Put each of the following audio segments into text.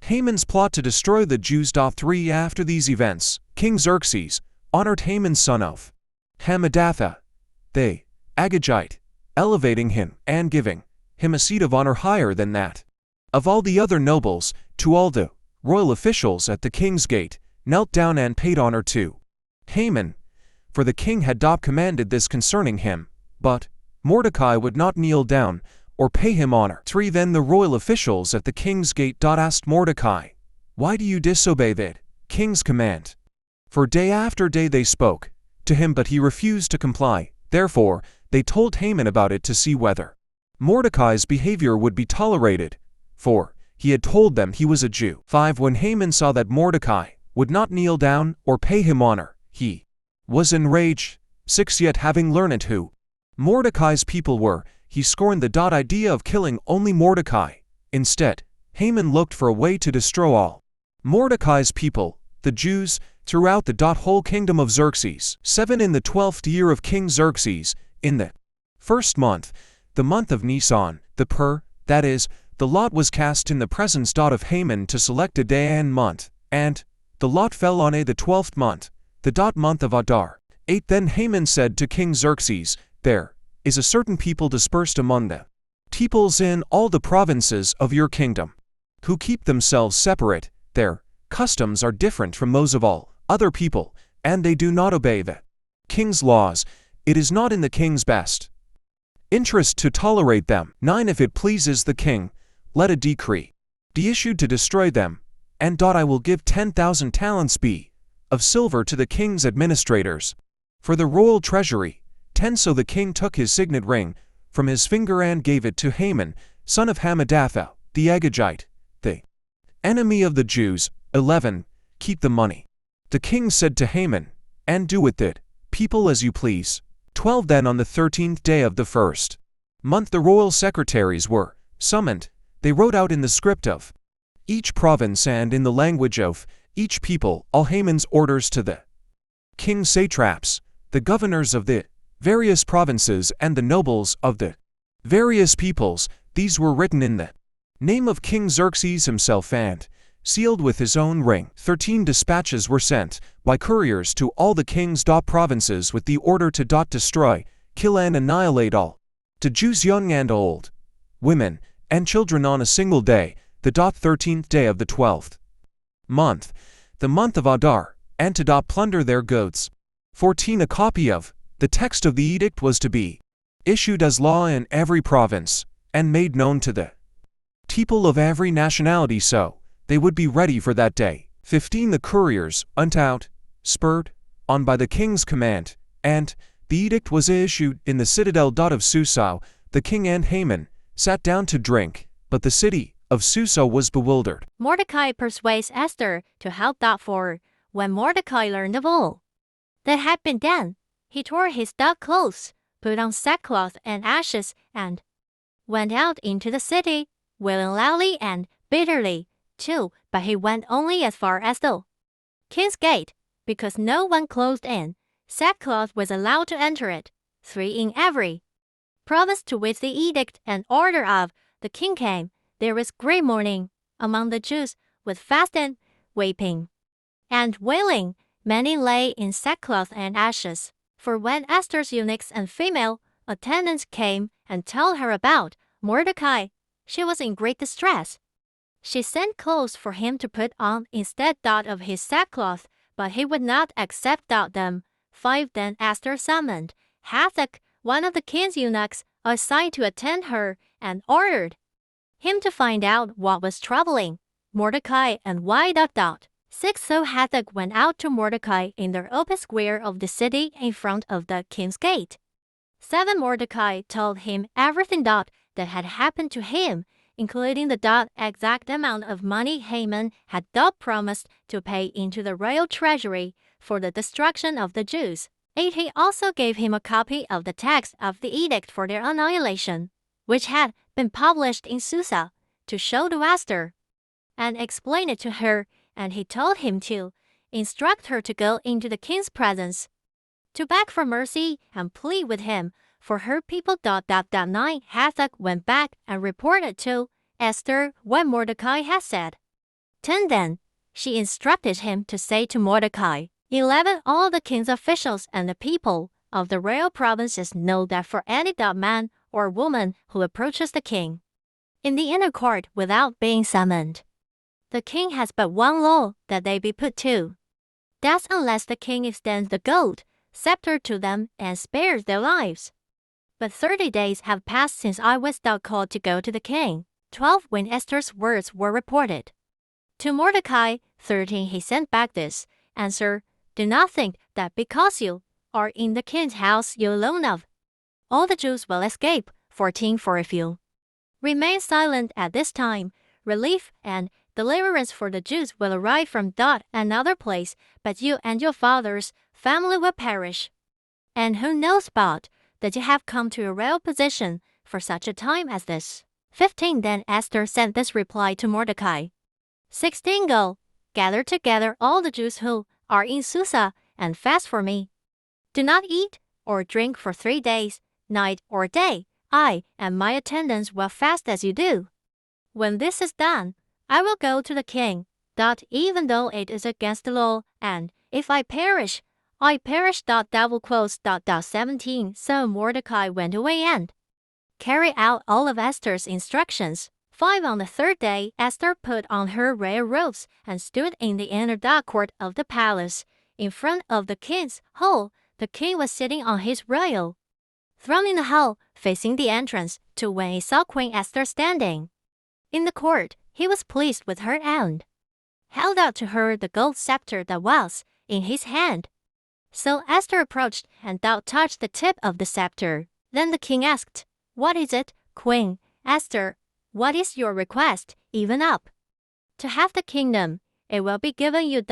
Haman's plot to destroy the Jews. 3 After these events, King Xerxes honored Haman son of Hammedatha, the Agagite, elevating him and giving him a seat of honor higher than that of all the other nobles. To all the royal officials at the king's gate knelt down and paid honor to Haman, for the king had commanded this concerning him, but Mordecai would not kneel down or pay him honor. 3 Then the royal officials at the king's gate asked Mordecai, "Why do you disobey the king's command?" For day after day they spoke to him, but he refused to comply. Therefore they told Haman about it to see whether Mordecai's behavior would be tolerated, for he had told them he was a Jew. 5 When Haman saw that Mordecai would not kneel down or pay him honor, he was enraged. 6 Yet having learned who Mordecai's people were, he scorned the idea of killing only Mordecai. Instead, Haman looked for a way to destroy all Mordecai's people, the Jews, throughout the whole kingdom of Xerxes. 7 In the 12th year of King Xerxes, in the first month, the month of Nisan, that is, the lot was cast in the presence of Haman to select a day and month, and the lot fell on the 12th month, the month of Adar. 8 Then Haman said to King Xerxes, "There is a certain people dispersed among the peoples in all the provinces of your kingdom, who keep themselves separate. Their customs are different from those of all other people, and they do not obey the king's laws. It is not in the king's best interest to tolerate them. 9 If it pleases the king, let a decree be issued to destroy them, and I will give 10,000 talents of silver to the king's administrators for the royal treasury." 10 So the king took his signet ring from his finger and gave it to Haman, son of Hammedatha, the Agagite, the enemy of the Jews. 11 Keep the money, the king said to Haman, and do with it, people, as you please. 12 Then on the 13th day of the first month the royal secretaries were summoned. They wrote out in the script of each province and in the language of each people all Haman's orders to the king's satraps, the governors of the various provinces, and the nobles of the various peoples. These were written in the name of King Xerxes himself and sealed with his own ring. 13 Dispatches were sent by couriers to all the king's provinces with the order to destroy, kill, and annihilate all the Jews, young and old, women, and children on a single day, the 13th day of the 12th month, the month of Adar, and to plunder their goods. 14 A copy of the text of the edict was to be issued as law in every province, and made known to the people of every nationality, so they would be ready for that day. 15 The couriers went out, spurred on by the king's command, and the edict was issued in the citadel of Susa. The king and Haman sat down to drink, but the city of Susa was bewildered. Mordecai persuades Esther to help. For when Mordecai learned of all that had been done, he tore his clothes, put on sackcloth and ashes, and went out into the city, wailing loudly and bitterly, too. But he went only as far as the king's gate, because no one clothed in sackcloth was allowed to enter it. 3 In every province to which the edict and order of the king came, there was great mourning among the Jews, with fasting, weeping, and wailing. Many lay in sackcloth and ashes. For when Esther's eunuchs and female attendants came and told her about Mordecai, she was in great distress. She sent clothes for him to put on instead of his sackcloth, but he would not accept them. 5 Then Esther summoned Hathach, one of the king's eunuchs, aside to attend her, and ordered him to find out what was troubling Mordecai and why. 6 So Hathach went out to Mordecai in the open square of the city in front of the king's gate. 7 Mordecai told him everything that had happened to him, including the exact amount of money Haman had promised to pay into the royal treasury for the destruction of the Jews. 8 He also gave him a copy of the text of the edict for their annihilation, which had been published in Susa, to show to Esther, and explain it to her, and he told him to instruct her to go into the king's presence, to beg for mercy and plead with him for her people. That night Hathach went back and reported to Esther what Mordecai had said. 10 Then she instructed him to say to Mordecai, 11 All the king's officials and the people of the royal provinces know that for any man or woman who approaches the king in the inner court without being summoned, the king has but one law, that they be put to death unless the king extends the gold scepter to them and spares their lives. But 30 days have passed since I was called to go to the king. 12 When Esther's words were reported to Mordecai, 13 He sent back this answer, Do not think that because you are in the king's house you alone of all the Jews will escape. 14 For if you remain silent at this time, relief and deliverance for the Jews will arrive from another place, but you and your father's family will perish. And who knows but that you have come to a real position for such a time as this. 15 Then Esther sent this reply to Mordecai. 16 Go, gather together all the Jews who are in Susa, and fast for me. Do not eat or drink for 3 days, night or day. I and my attendants will fast as you do. When this is done, I will go to the king, even though it is against the law, and if I perish, I perish. 17 So Mordecai went away and carried out all of Esther's instructions. 5 On the 3rd day, Esther put on her royal robes and stood in the inner court of the palace, in front of the king's hall. The king was sitting on his royal throne in the hall, facing the entrance, when he saw Queen Esther standing in the court. He was pleased with her and held out to her the gold scepter that was in his hand. So Esther approached and touched the tip of the scepter. Then the king asked, What is it, Queen Esther? What is your request? Even up to half the kingdom, it will be given you.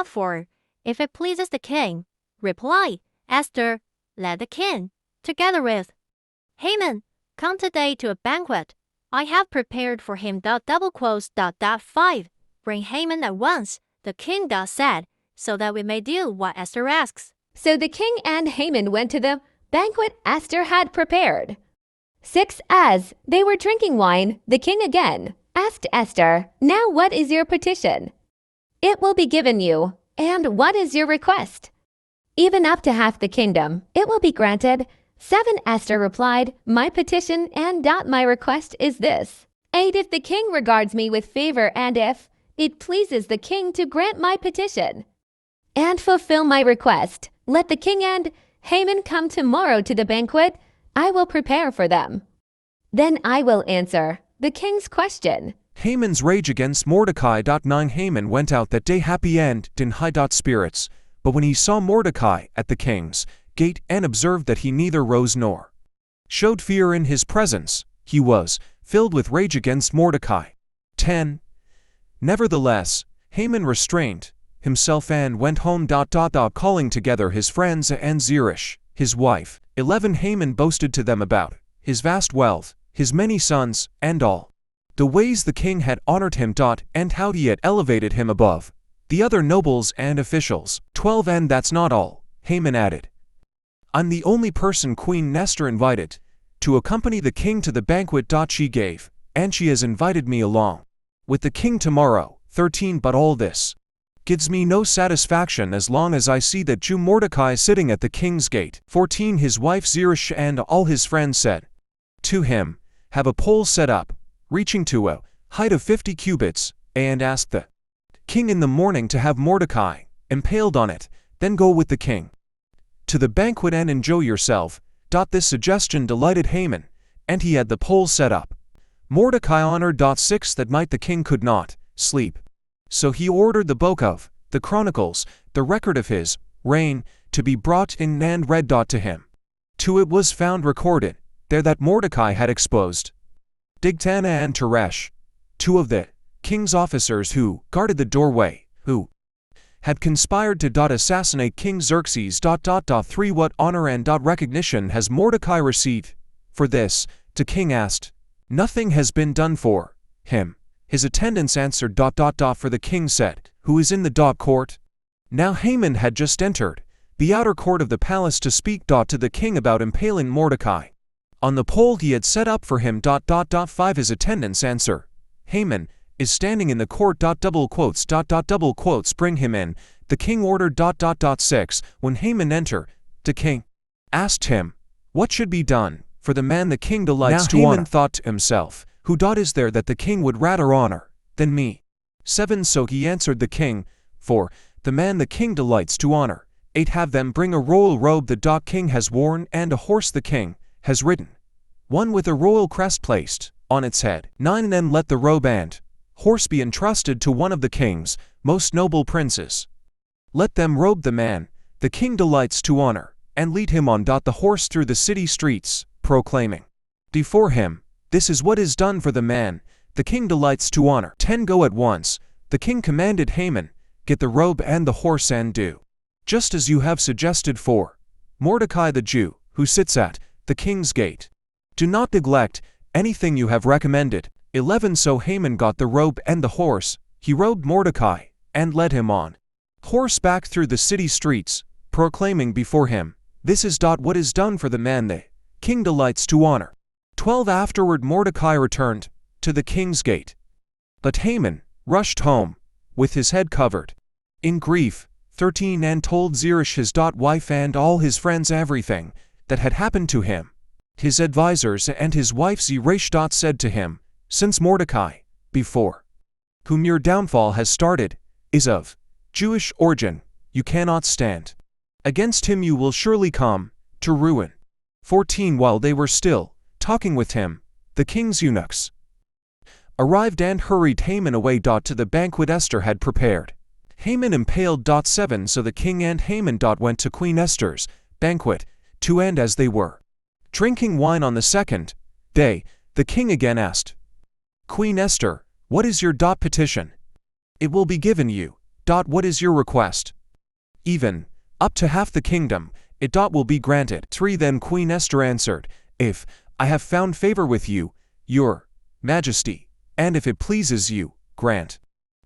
For if it pleases the king, reply Esther, let the king, together with Haman, come today to a banquet I have prepared for him. 5 Bring Haman at once, the king said, so that we may do what Esther asks. So the king and Haman went to the banquet Esther had prepared. 6 As they were drinking wine, the king again asked Esther, Now what is your petition? It will be given you. And what is your request? Even up to half the kingdom, it will be granted. 7 Esther replied, My petition and my request is this. 8 If the king regards me with favor and if it pleases the king to grant my petition and fulfill my request, let the king and Haman come tomorrow to the banquet I will prepare for them. Then I will answer the king's question. Haman's rage against Mordecai. 9 Haman went out that day happy and in high spirits, but when he saw Mordecai at the king's gate and observed that he neither rose nor showed fear in his presence, he was filled with rage against Mordecai. 10 Nevertheless, Haman restrained himself and went home. Calling together his friends and Zeresh, his wife. 11 Haman boasted to them about his vast wealth, his many sons, and all the ways the king had honored him. And how he had elevated him above the other nobles and officials. 12 And that's not all, Haman added. I'm the only person Queen Esther invited to accompany the king to the banquet. She gave, and she has invited me along with the king tomorrow. 13 But all this gives me no satisfaction as long as I see that Jew Mordecai sitting at the king's gate. 14 His wife Zeresh and all his friends said to him, Have a pole set up, reaching to a height of 50 cubits, and ask the king in the morning to have Mordecai impaled on it, then go with the king to the banquet and enjoy yourself. This suggestion delighted Haman, and he had the pole set up. Mordecai honored. 6 That night the king could not sleep. So he ordered the book of the Chronicles, the record of his reign, to be brought in and read. To him. 2 It was found recorded there that Mordecai had exposed Bigtana and Teresh, 2 of the king's officers who guarded the doorway, who had conspired to assassinate King Xerxes. 3 What honor and recognition has Mordecai received for this? The king asked. Nothing has been done for him. His attendants answered. For the king said, Who is in the court? Now Haman had just entered the outer court of the palace to speak to the king about impaling Mordecai on the pole he had set up for him. 5 His attendants answer Haman, is standing in the court. Double quotes. Bring him in. The king ordered. 6. When Haman entered, the king asked him, what should be done for the man the king delights to honor? Haman thought to himself, who is there that the king would rather honor than me? 7. So he answered the king, for the man the king delights to honor. 8. Have them bring a royal robe the king has worn, and a horse the king has ridden, one with a royal crest placed on its head. 9. Then let the robe and horse be entrusted to one of the king's most noble princes. Let them robe the man the king delights to honor, and lead him on the horse through the city streets, proclaiming before him, this is what is done for the man the king delights to honor. 10. Go at once, the king commanded Haman, get the robe and the horse and do just as you have suggested for Mordecai the Jew, who sits at the king's gate. Do not neglect anything you have recommended. 11. So Haman got the robe and the horse, he robed Mordecai, and led him on horseback through the city streets, proclaiming before him, this is what is done for the man the king delights to honor. 12. Afterward Mordecai returned to the king's gate, but Haman rushed home with his head covered in grief. 13. And told Zeresh his wife and all his friends everything that had happened to him. His advisers and his wife Zeresh said to him, since Mordecai, before whom your downfall has started, is of Jewish origin, you cannot stand against him. You will surely come to ruin. 14. While they were still talking with him, the king's eunuchs arrived and hurried Haman away to the banquet Esther had prepared. Haman impaled. 7. So the king and Haman went to Queen Esther's banquet, and as they were drinking wine on the second day, the king again asked Queen Esther, what is your petition? It will be given you. What is your request? Even up to half the kingdom, it will be granted. 3. Then Queen Esther answered, if I have found favor with you, your majesty, and if it pleases you, grant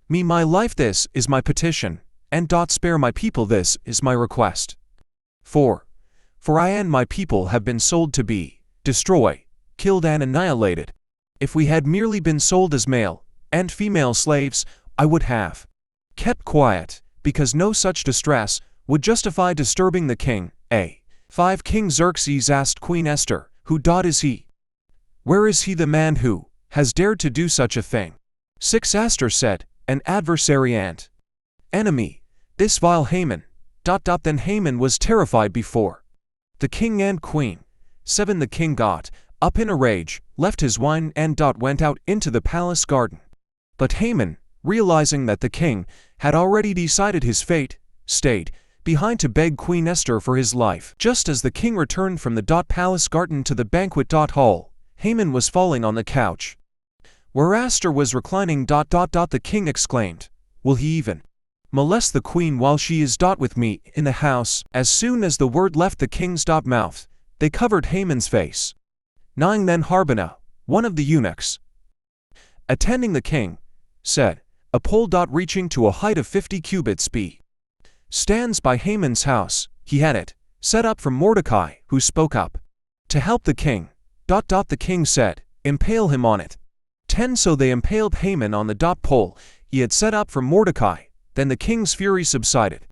me my life, this is my petition, and spare my people, this is my request. 4. For I and my people have been sold to be destroyed, killed and annihilated. If we had merely been sold as male and female slaves, I would have kept quiet, because no such distress would justify disturbing the king. 5. King Xerxes asked Queen Esther, who is he? Where is he, the man who has dared to do such a thing? 6. Esther said, an adversary and enemy, this vile Haman. Then Haman was terrified before the king and queen. 7. The king got up in a rage, left his wine and went out into the palace garden. But Haman, realizing that the king had already decided his fate, stayed behind to beg Queen Esther for his life. Just as the king returned from the palace garden to the banquet hall, Haman was falling on the couch where Esther was reclining. The king exclaimed, will he even molest the queen while she is with me in the house? As soon as the word left the king's mouth, they covered Haman's face. 9. Then Harbona, one of the eunuchs attending the king, said, a pole reaching to a height of 50 cubits stands by Haman's house. He had it set up for Mordecai, who spoke up to help the king. The king said, impale him on it. 10. So they impaled Haman on the pole he had set up for Mordecai. Then the king's fury subsided.